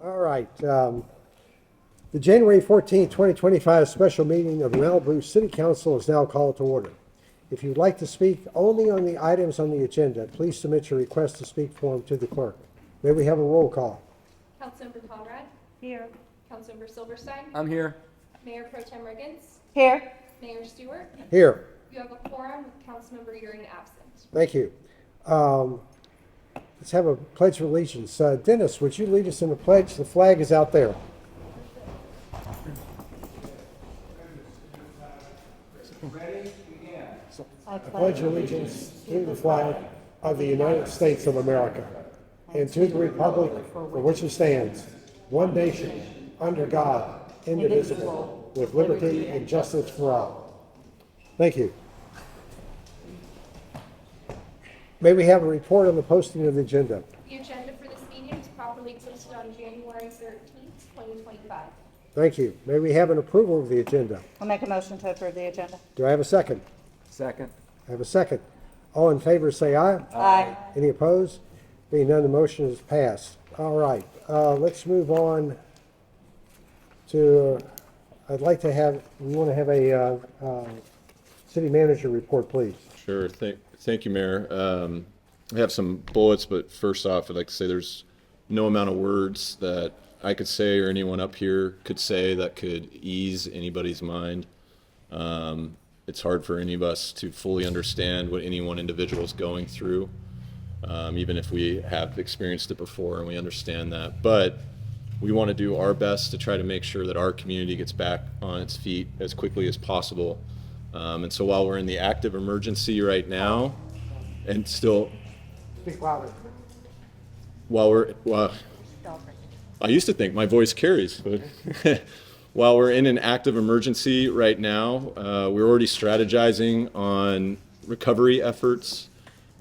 All right. The January 14th, 2025 special meeting of the Malibu City Council is now called to order. If you'd like to speak only on the items on the agenda, please submit your request to speak form to the clerk. May we have a roll call? Councilmember Conrad? Here. Councilmember Silverstein? I'm here. Mayor Pro Tem Riggins? Here. Mayor Stewart? Here. You have a quorum with Councilmember Euring absent. Thank you. Let's have a pledge of allegiance. Dennis, would you lead us in the pledge? The flag is out there. I pledge allegiance to the flag of the United States of America and to the republic for which it stands, one nation, under God, indivisible, with liberty and justice for all. Thank you. May we have a report on the posting of the agenda? The agenda for this meeting is properly posted on January 13th, 2025. Thank you. May we have an approval of the agenda? I'll make a motion to approve the agenda. Do I have a second? Second. I have a second. All in favor say aye. Aye. Any opposed? Being none, the motion is passed. All right, let's move on to, we want to have a city manager report, please. Sure. Thank you, Mayor. I have some bullets, but first off, I'd like to say there's no amount of words that I could say or anyone up here could say that could ease anybody's mind. It's hard for any of us to fully understand what any one individual is going through, even if we have experienced it before and we understand that. But we want to do our best to try to make sure that our community gets back on its feet as quickly as possible. And so while we're in the active emergency right now, and still, Speak louder. I used to think my voice carries, but while we're in an active emergency right now, we're already strategizing on recovery efforts.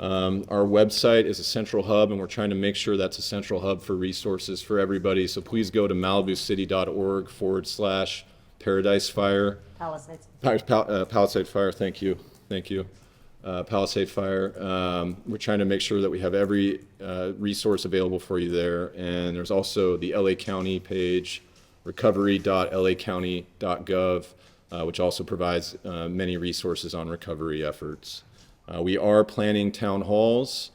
Our website is a central hub, and we're trying to make sure that's a central hub for resources for everybody. So please go to malibucity.org/Paradise Fire. Palisades. Palisade Fire, thank you. Palisade Fire. We're trying to make sure that we have every resource available for you there. And there's also the LA County page, recovery.lacounty.gov, which also provides many resources on recovery efforts. We are planning town halls.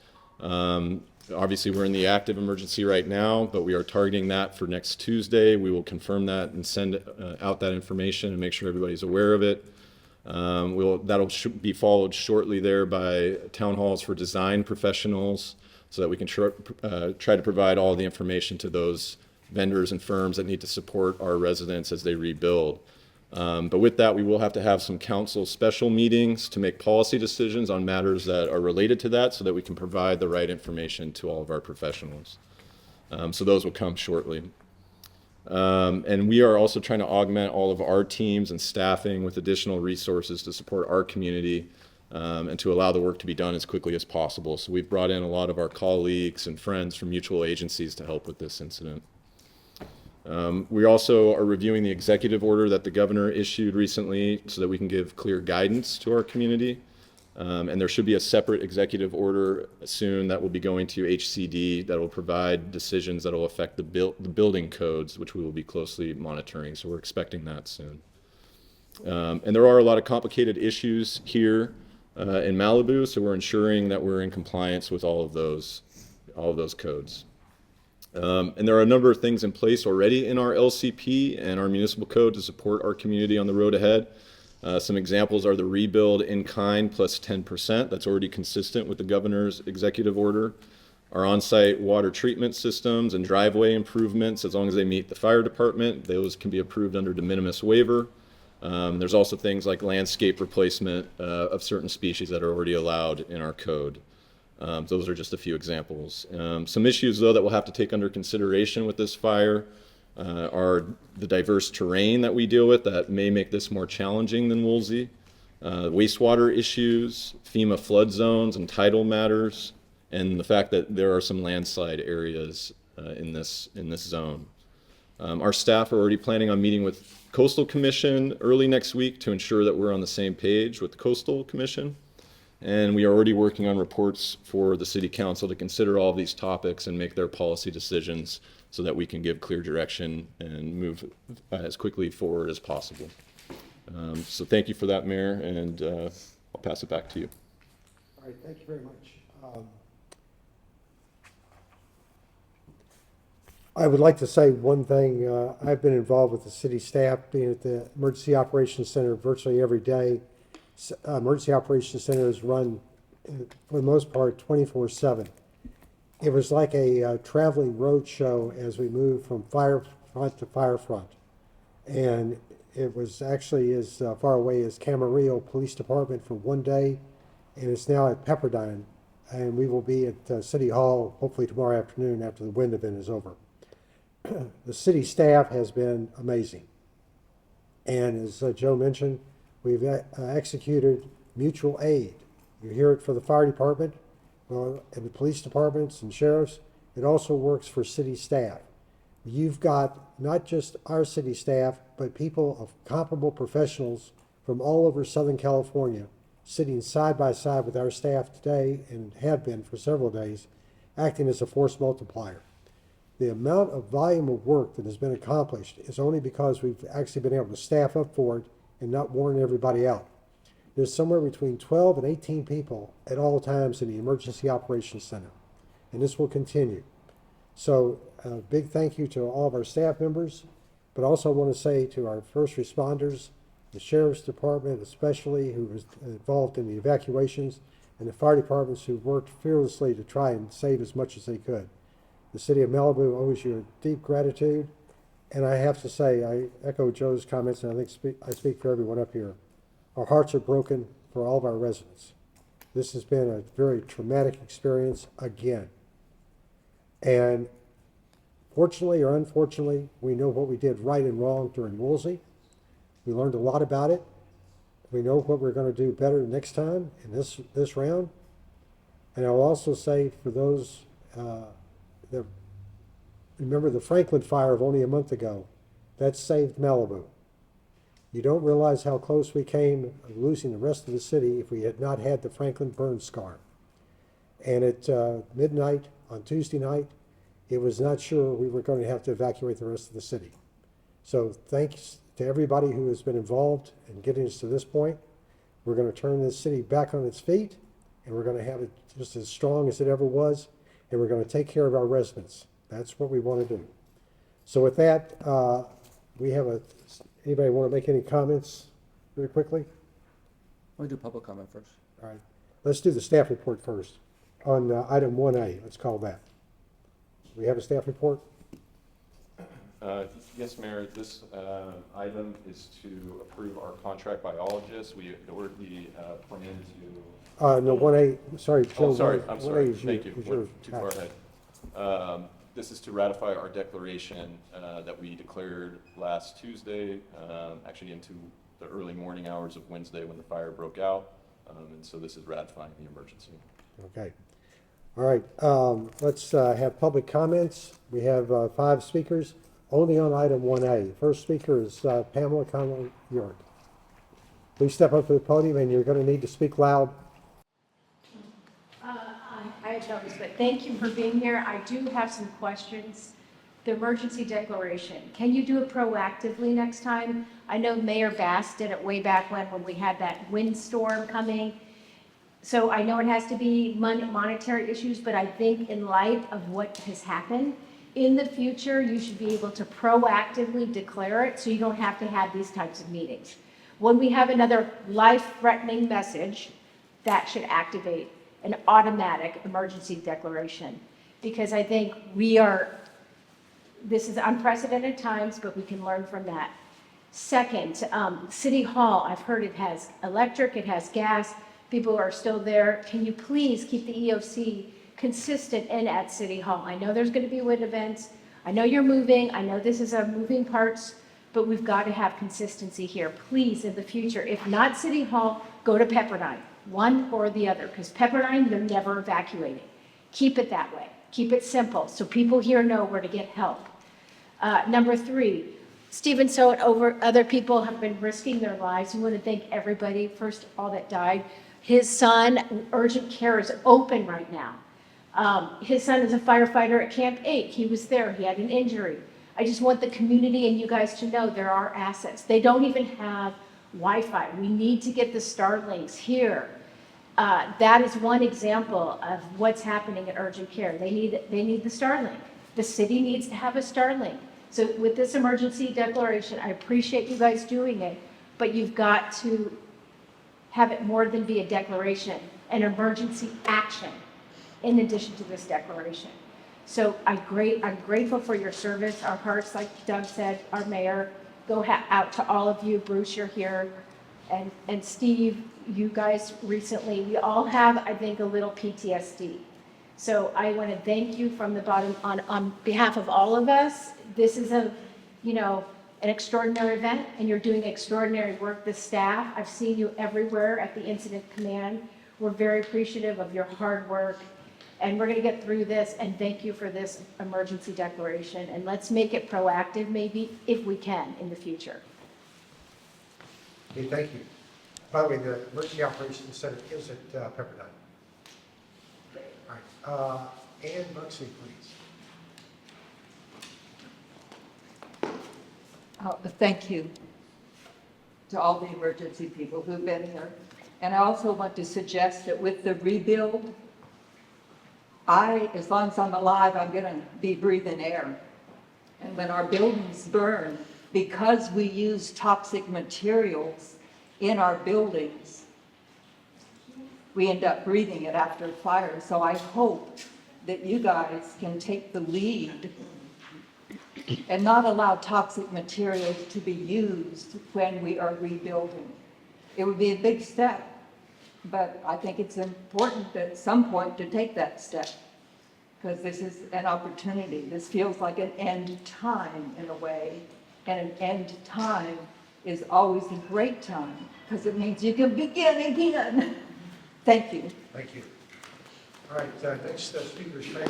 Obviously, we're in the active emergency right now, but we are targeting that for next Tuesday. We will confirm that and send out that information and make sure everybody's aware of it. That'll be followed shortly there by town halls for design professionals so that we can try to provide all the information to those vendors and firms that need to support our residents as they rebuild. But with that, we will have to have some council special meetings to make policy decisions on matters that are related to that so that we can provide the right information to all of our professionals. So those will come shortly. And we are also trying to augment all of our teams and staffing with additional resources to support our community and to allow the work to be done as quickly as possible. So we've brought in a lot of our colleagues and friends from mutual agencies to help with this incident. We also are reviewing the executive order that the governor issued recently so that we can give clear guidance to our community. And there should be a separate executive order soon that will be going to HCD that will provide decisions that will affect the building codes, which we will be closely monitoring. So we're expecting that soon. And there are a lot of complicated issues here in Malibu, so we're ensuring that we're in compliance with all of those codes. And there are a number of things in place already in our LCP and our municipal code to support our community on the road ahead. Some examples are the rebuild in kind plus 10%. That's already consistent with the governor's executive order. Our on-site water treatment systems and driveway improvements, as long as they meet the fire department, those can be approved under de minimis waiver. There's also things like landscape replacement of certain species that are already allowed in our code. Those are just a few examples. Some issues, though, that we'll have to take under consideration with this fire are the diverse terrain that we deal with that may make this more challenging than Woolsey, wastewater issues, FEMA flood zones and tidal matters, and the fact that there are some landslide areas in this zone. Our staff are already planning on meeting with Coastal Commission early next week to ensure that we're on the same page with the Coastal Commission. And we are already working on reports for the city council to consider all of these topics and make their policy decisions so that we can give clear direction and move as quickly forward as possible. So thank you for that, Mayor, and I'll pass it back to you. All right, thank you very much. I would like to say one thing. I've been involved with the city staff, being at the Emergency Operations Center virtually every day. Emergency Operations Center is run, for the most part, 24/7. It was like a traveling road show as we moved from fire front to fire front. And it was actually as far away as Camarillo Police Department for one day, and it's now at Pepperdine. And we will be at City Hall hopefully tomorrow afternoon after the wind event is over. The city staff has been amazing. And as Joe mentioned, we've executed mutual aid. You hear it for the fire department, well, and the police departments and sheriffs. It also works for city staff. You've got not just our city staff, but people of comparable professionals from all over Southern California sitting side by side with our staff today and have been for several days, acting as a force multiplier. The amount of volume of work that has been accomplished is only because we've actually been able to staff up for it and not warn everybody out. There's somewhere between 12 and 18 people at all times in the Emergency Operations Center, and this will continue. So a big thank you to all of our staff members, but also I want to say to our first responders, the Sheriff's Department especially, who was involved in the evacuations, and the fire departments who worked fearlessly to try and save as much as they could. The city of Malibu owes you a deep gratitude, and I have to say, I echo Joe's comments, and I think I speak for everyone up here. Our hearts are broken for all of our residents. This has been a very traumatic experience again. And fortunately or unfortunately, we know what we did right and wrong during Woolsey. We learned a lot about it. We know what we're going to do better next time in this round. And I'll also say for those that remember the Franklin fire of only a month ago, that saved Malibu. You don't realize how close we came losing the rest of the city if we had not had the Franklin burn scar. And at midnight on Tuesday night, it was not sure we were going to have to evacuate the rest of the city. So thanks to everybody who has been involved in getting us to this point. We're going to turn this city back on its feet, and we're going to have it just as strong as it ever was, and we're going to take care of our residents. That's what we want to do. So with that, we have anybody want to make any comments really quickly? We'll do public comment first. All right. Let's do the staff report first on item 1A. Let's call that. We have a staff report? Yes, Mayor. This item is to approve our contract biologist. We ordered the plan to. No, 1A, sorry, Joe. Oh, sorry. I'm 1A sorry. is Thank you. is We're your too far ahead. This is to ratify our declaration that we declared last Tuesday, actually into the early morning hours of Wednesday when the fire broke out. And so this is ratifying the emergency. Okay. All right. Let's have public comments. We have 5 speakers, only on item 1A. First speaker is Pamela Connell York. Please step up to the podium, and you're going to need to speak loud. I had noticed, but thank you for being here. I do have some questions. The emergency declaration, can you do it proactively next time? I know Mayor Bass did it way back when we had that windstorm coming. So I know it has to be monetary issues, but I think in light of what has happened, in the future, you should be able to proactively declare it so you don't have to have these types of meetings. When we have another life-threatening message, that should activate an automatic emergency declaration. Because I think this is unprecedented times, but we can learn from that. Second, City Hall, I've heard it has electric, it has gas, people are still there. Can you please keep the EOC consistent and at City Hall? I know there's going to be wind events. I know you're moving. I know this is a moving parts, but we've got to have consistency here. Please, in the future, if not City Hall, go to Pepperdine, one or the other, because Pepperdine, they're never evacuating. Keep it that way. Keep it simple so people here know where to get help. Number 3, Stephen Soet over other people have been risking their lives. We want to thank everybody, first of all, that died. His son, urgent care is open right now. His son is a firefighter at Camp 8. He was there. He had an injury. I just want the community and you guys to know there are assets. They don't even have Wi-Fi. We need to get the Starlinks here. That is one example of what's happening at urgent care. They need the Starlink. The city needs to have a Starlink. So with this emergency declaration, I appreciate you guys doing it, but you've got to have it more than be a declaration, an emergency action in addition to this declaration. So I'm grateful for your service. Our hearts, like Doug said, our mayor, go out to all of you. Bruce, you're here. And Steve, you guys recently, we all have, I think, a little PTSD. So I want to thank you from the bottom on behalf of all of us. This is an extraordinary event, and you're doing extraordinary work, the staff. I've seen you everywhere at the incident command. We're very appreciative of your hard work, and we're going to get through this, and thank you for this emergency declaration, and let's make it proactive maybe, if we can, in the future. Okay, thank you. By the way, the Emergency Operations Center is at Pepperdine. All right, Ann Buxley, please. Thank you to all the emergency people who've been here. And I also want to suggest that with the rebuild, as long as I'm alive, I'm going to be breathing air. And when our buildings burn, because we use toxic materials in our buildings, we end up breathing it after fire. So I hope that you guys can take the lead and not allow toxic materials to be used when we are rebuilding. It would be a big step, but I think it's important at some point to take that step, because this is an opportunity. This feels like an end time in a way, and an end time is always a great time, because it means you can begin again. Thank you. Thank you. All right, next speakers, Frank,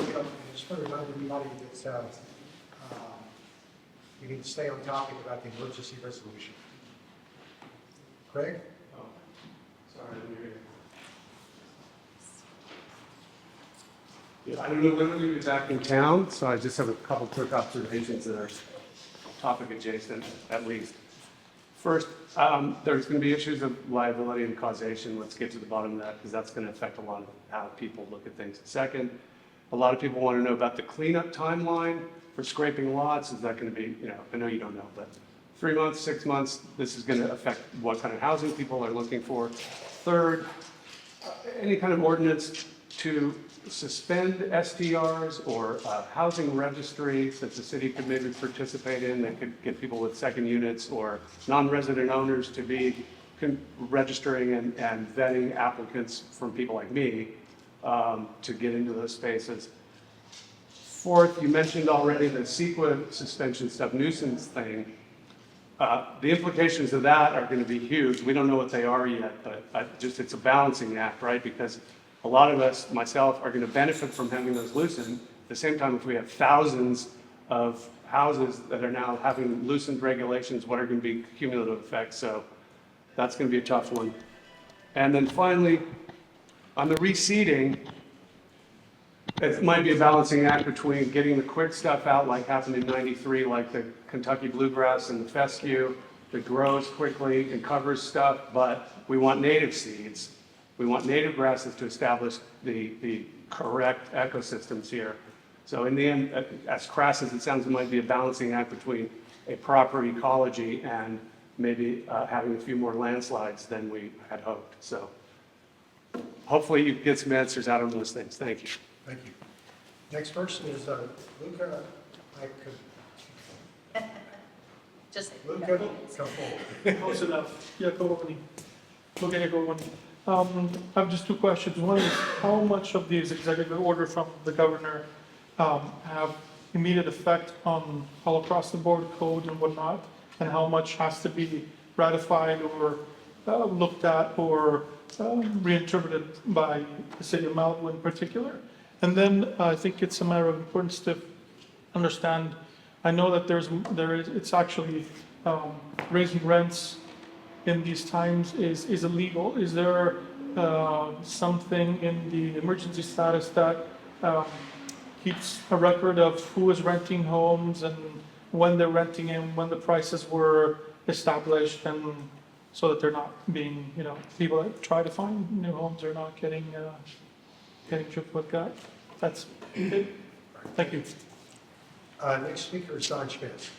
just want to remind everybody that you need to stay on topic about the emergency resolution. Craig? Oh, sorry, I didn't hear you. Yeah, I don't know when we're going to be back in town, so I just have a couple quick observations that are topic adjacent, at least. First, there's going to be issues of liability and causation. Let's get to the bottom of that, because that's going to affect a lot of how people look at things. Second, a lot of people want to know about the cleanup timeline for scraping lots. Is that going to be, I know you don't know, but 3 months, 6 months, this is going to affect what kind of housing people are looking for. Third, any kind of ordinance to suspend STRs or housing registries that the city could maybe participate in that could get people with second units or non-resident owners to be registering and vetting applicants from people like me to get into those spaces. Fourth, you mentioned already the CEQA suspension stuff, nuisance thing. The implications of that are going to be huge. We don't know what they are yet, but it's a balancing act, right? Because a lot of us, myself, are going to benefit from having those loosened. At the same time, if we have thousands of houses that are now having loosened regulations, what are going to be cumulative effects? So that's going to be a tough one. And then finally, on the reseeding, it might be a balancing act between getting the quick stuff out, like happened in '93, like the Kentucky bluegrass and the fescue, that grows quickly and covers stuff, but we want native seeds. We want native grasses to establish the correct ecosystems here. So in the end, as crass as it sounds, it might be a balancing act between a proper ecology and maybe having a few more landslides than we had hoped. So hopefully you get some answers out of those things. Thank you. Thank you. Next person is Luca. Luca, come forward. Close enough. Jacobi. Luca Jacoboni. I have just two questions. One is, how much of these executive orders from the governor have immediate effect on all across the board code and whatnot? And how much has to be ratified or looked at or reinterpreted by the city of Malibu in particular? And then I think it's a matter of importance to understand, I know that it's actually raising rents in these times is illegal. Is there something in the emergency status that keeps a record of who is renting homes and when they're renting and when the prices were established, and so that they're not being, people that try to find new homes are not getting tripped with that. That's it. Thank you. Next speaker is Don Schmidt.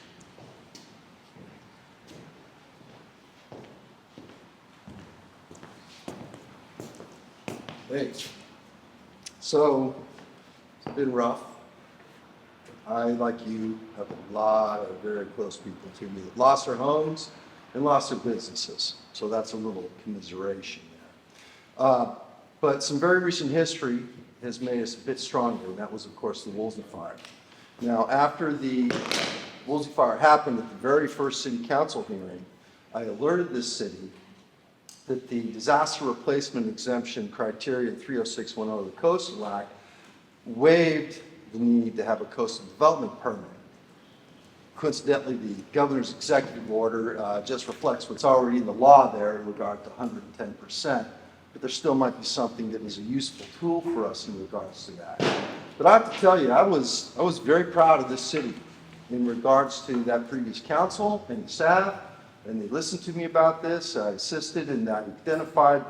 Thanks. So, it's been rough. I, like you, have a lot of very close people to me that lost their homes and lost their businesses. So that's a little commiseration there. But some very recent history has made us a bit stronger, and that was, of course, the Woolsey Fire. Now, after the Woolsey Fire happened at the very first city council hearing, I alerted this city that the disaster replacement exemption criteria in 30610 of the Coastal Act waived the need to have a coastal development permit. Coincidentally, the governor's executive order just reflects what's already in the law there in regard to 110%, but there still might be something that is a useful tool for us in regards to that. But I have to tell you, I was very proud of this city in regards to that previous council and the staff, and they listened to me about this. I assisted and I identified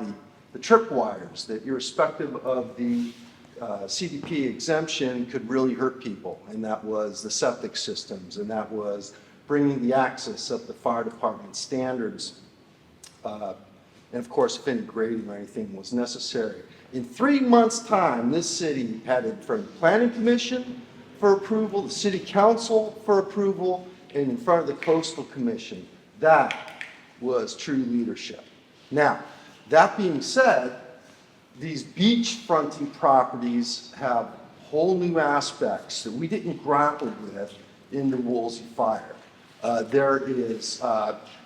the tripwires that, irrespective of the CDP exemption, could really hurt people, and that was the septic systems, and that was bringing the access up the fire department standards, and of course, if any grading or anything was necessary. In 3 months' time, this city had it from the planning commission for approval, the city council for approval, and in front of the coastal commission. That was true leadership. Now, that being said, these beach-fronting properties have whole new aspects that we didn't grapple with in the Woolsey Fire.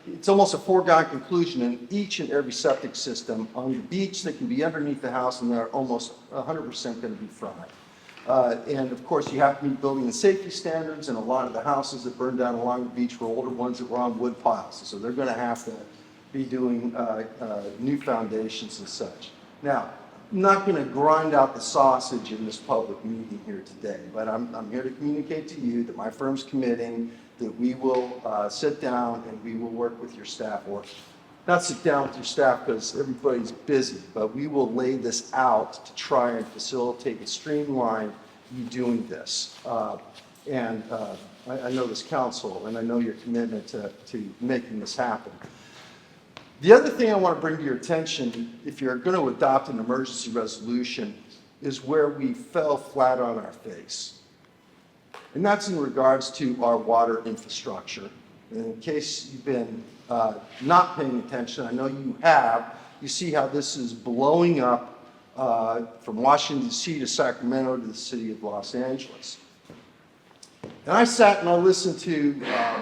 It's almost a foregone conclusion in each and every septic system on the beach that can be underneath the house, and they're almost 100% going to be fried. And of course, you have to meet building and safety standards, and a lot of the houses that burned down along the beach were older ones that were on wood piles, so they're going to have to be doing new foundations and such. Now, I'm not going to grind out the sausage in this public meeting here today, but I'm here to communicate to you that my firm's committing that we will sit down and we will work with your staff, or not sit down with your staff because everybody's busy, but we will lay this out to try and facilitate and streamline you doing this. I know this council, and I know your commitment to making this happen. The other thing I want to bring to your attention, if you're going to adopt an emergency resolution, is where we fell flat on our face. And that's in regards to our water infrastructure. And in case you've been not paying attention, I know you have, you see how this is blowing up from Washington, D.C. to Sacramento to the city of Los Angeles. And I sat and I listened to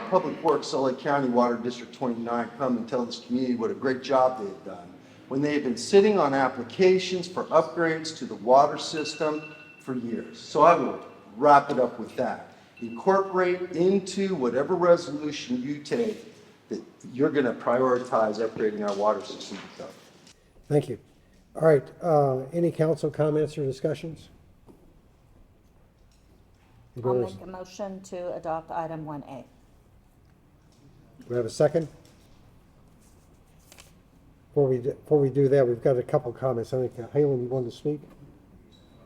Public Works, LA County Water District 29 come and tell this community what a great job they've done when they have been sitting on applications for upgrades to the water system for years. So I will wrap it up with that. Incorporate into whatever resolution you take that you're going to prioritize upgrading our water system. Thank you. All right, any council comments or discussions? I'll make a motion to adopt item 1A. Do we have a second? Before we do that, we've got a couple comments. I think, Halen, you wanted to speak?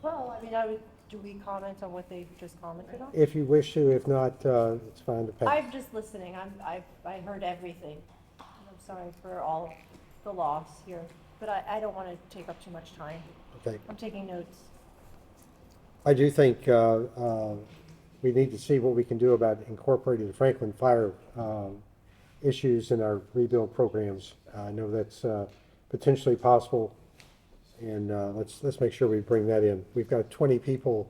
Well, I mean, do we comment on what they just commented on? If you wish to, if not, it's fine to pass. I'm just listening. I heard everything. I'm sorry for all the loss here, but I don't want to take up too much time. Okay. I'm taking notes. I do think we need to see what we can do about incorporating the Franklin Fire issues in our rebuild programs. I know that's potentially possible, and let's make sure we bring that in. We've got 20 people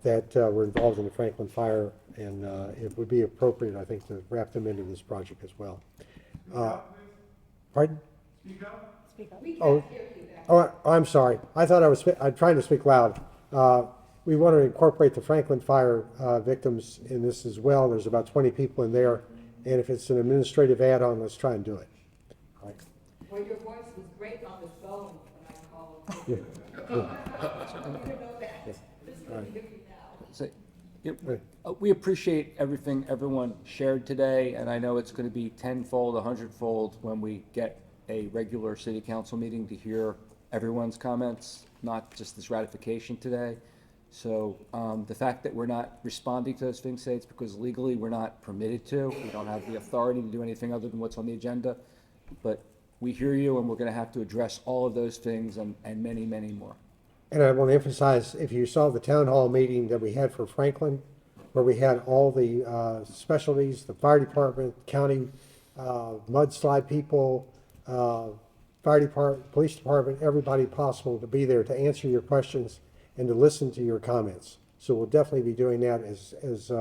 that were involved in the Franklin Fire, and it would be appropriate, I think, to wrap them into this project as well. Pardon? Speak up. Oh, I'm sorry. I thought I'm trying to speak loud. We want to incorporate the Franklin Fire victims in this as well. There's about 20 people in there, and if it's an administrative add-on, let's try and do it. All right. Well, your voice was great on the phone when I called So, we appreciate everything everyone shared today, and I know it's going to be tenfold, 100-fold when we get a regular city council meeting to hear everyone's comments, not just this ratification today. So the fact that we're not responding to those things, say it's because legally we're not permitted to. We don't have the authority to do anything other than what's on the agenda. But we hear you, and we're going to have to address all of those things and many, many more. And I want to emphasize, if you saw the town hall meeting that we had for Franklin, where we had all the specialties, the fire department, county mudslide people, fire department, police department, everybody possible to be there to answer your questions and to listen to your comments. So we'll definitely be doing that, as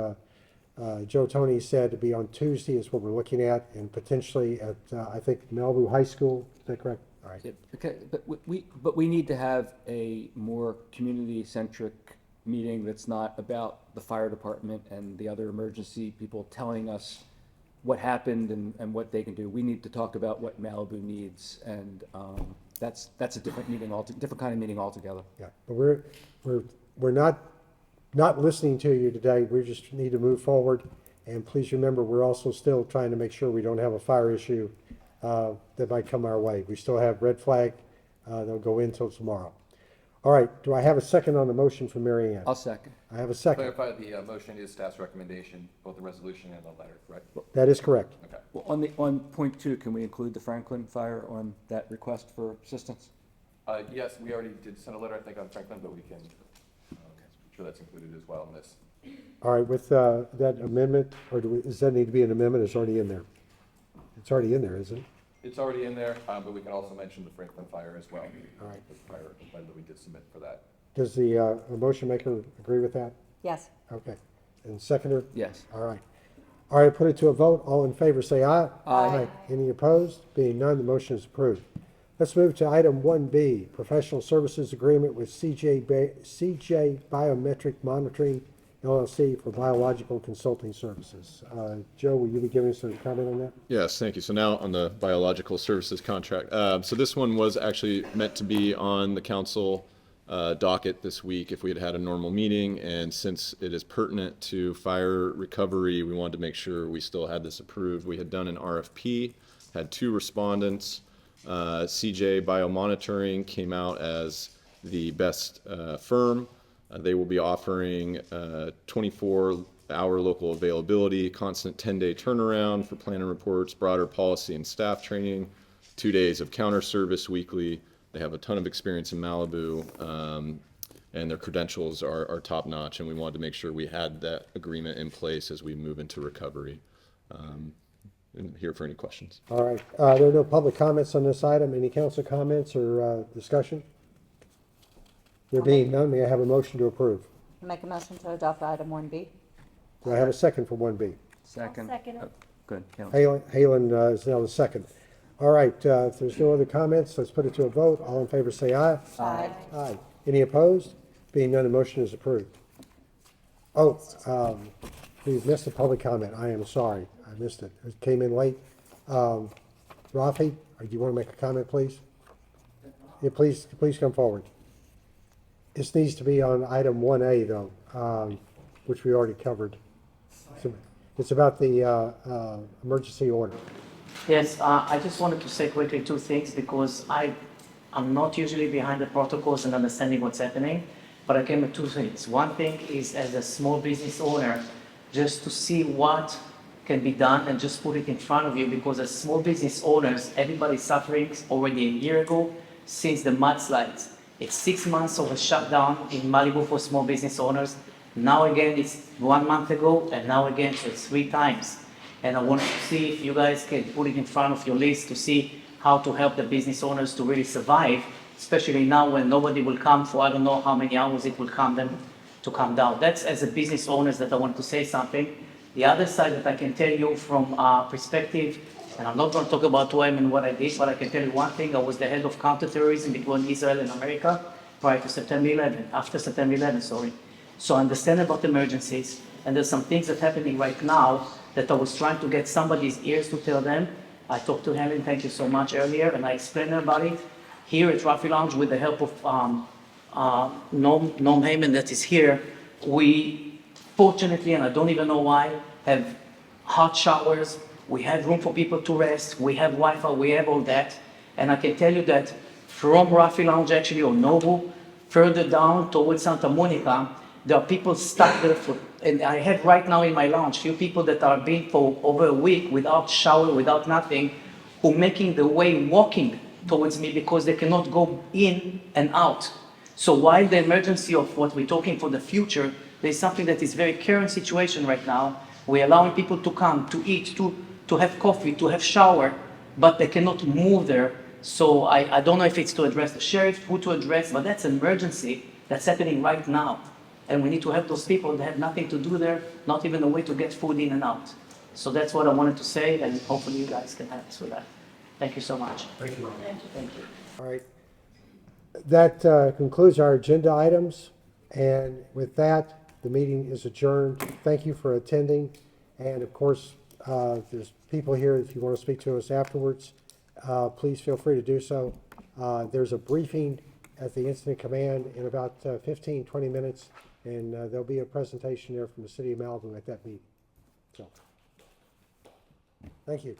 Joe Tony said, to be on Tuesday is what we're looking at, and potentially at, I think, Malibu High School. Is that correct? All right. Yeah, okay, but we need to have a more community-centric meeting that's not about the fire department and the other emergency people telling us what happened and what they can do. We need to talk about what Malibu needs, and that's a different meeting, different kind of meeting altogether. Yeah, but we're not listening to you today. We just need to move forward. And please remember, we're also still trying to make sure we don't have a fire issue that might come our way. We still have red flag. They'll go in till tomorrow. All right, do I have a second on the motion from Mary Ann? I'll second. I have a second. Clarify, the motion is staff's recommendation, both the resolution and the letter, right? That is correct. Okay. Well, on point 2, can we include the Franklin Fire on that request for assistance? Yes, we already did send a letter, I think, on Franklin, but we can, I'm sure that's included as well in this. All right, with that amendment, or does that need to be an amendment? It's already in there. It's already in there, isn't it? It's already in there, but we can also mention the Franklin Fire as well. All right. The fire letter that we did submit for that. Does the motion maker agree with that? Yes. Okay. And seconder? Yes. All right. All right, put it to a vote. All in favor, say aye. Aye. Any opposed? Being none, the motion is approved. Let's move to item 1B, professional services agreement with CJ Biometric Monitoring LLC for biological consulting services. Joe, will you be giving us a comment on that? Yes, thank you. So now on the biological services contract. So this one was actually meant to be on the council docket this week if we had had a normal meeting, and since it is pertinent to fire recovery, we wanted to make sure we still had this approved. We had done an RFP, had 2 respondents. CJ Biomonitoring came out as the best firm. They will be offering 24-hour local availability, constant 10-day turnaround for plan and reports, broader policy and staff training, 2 days of counter service weekly. They have a ton of experience in Malibu, and their credentials are top-notch, and we wanted to make sure we had that agreement in place as we move into recovery. And here for any questions. All right. There are no public comments on this item. Any council comments or discussion? There being none, may I have a motion to approve? Make a motion to adopt item 1B. Do I have a second for 1B? Second. second it. Oh, good. Caleb. Halen is now the second. All right, if there's no other comments, let's put it to a vote. All in favor say aye. Aye. Aye. Any opposed? Being none, the motion is approved. Oh, we missed the public comment. I am sorry. I missed it. It came in late. Rafi, do you want to make a comment, please? Yeah, please come forward. This needs to be on item 1A, though, which we already covered. It's about the emergency order. Yes, I just wanted to say quickly 2 things because I'm not usually behind the protocols and understanding what's happening, but I came with 2 things. One thing is as a small business owner, just to see what can be done and just put it in front of you because as small business owners, everybody's suffering already a year ago since the mudslides. It's 6 months of a shutdown in Malibu for small business owners. Now again, it's 1 month ago, and now again, so it's 3 times. And I wanted to see if you guys can put it in front of your list to see how to help the business owners to really survive, especially now when nobody will come for I don't know how many hours it will come them to come down. That's as a business owners that I want to say something. The other side that I can tell you from our perspective, and I'm not going to talk about who I am and what I did, but I can tell you one thing. I was the head of counterterrorism between Israel and America prior to September 11, after September 11, sorry. So I understand about emergencies, and there's some things that are happening right now that I was trying to get somebody's ears to tell them. I talked to Helen, thank you so much, earlier, and I explained about it. here at Rafi Lounge with the help of Norm Heyman that is here, we fortunately, and I don't even know why, have hot showers, we have room for people to rest, we have Wi-Fi, we have all that. And I can tell you that from Rafi Lounge actually, or Nobu, further down towards Santa Monica, there are people stuck there and I have right now in my lounge, few people that are been for over a week without shower, without nothing, who making the way walking towards me because they cannot go in and out. So while the emergency of what we're talking for the future, there's something that is very current situation right now. We're allowing people to come, to eat, to have coffee, to have shower, but they cannot move there. So I don't know if it's to address the sheriff, who to address, but that's an emergency that's happening right now. And we need to help those people that have nothing to do there, not even a way to get food in and out. So that's what I wanted to say, and hopefully you guys can help us with that. Thank you so much. Thank you, Ron. Thank you. All right. That concludes our agenda items. And with that, the meeting is adjourned. Thank you for attending. And of course, there's people here, if you want to speak to us afterwards, please feel free to do so. There's a briefing at the incident command in about 15, 20 minutes, and there'll be a presentation there from the city of Malibu at that meeting. So, thank you.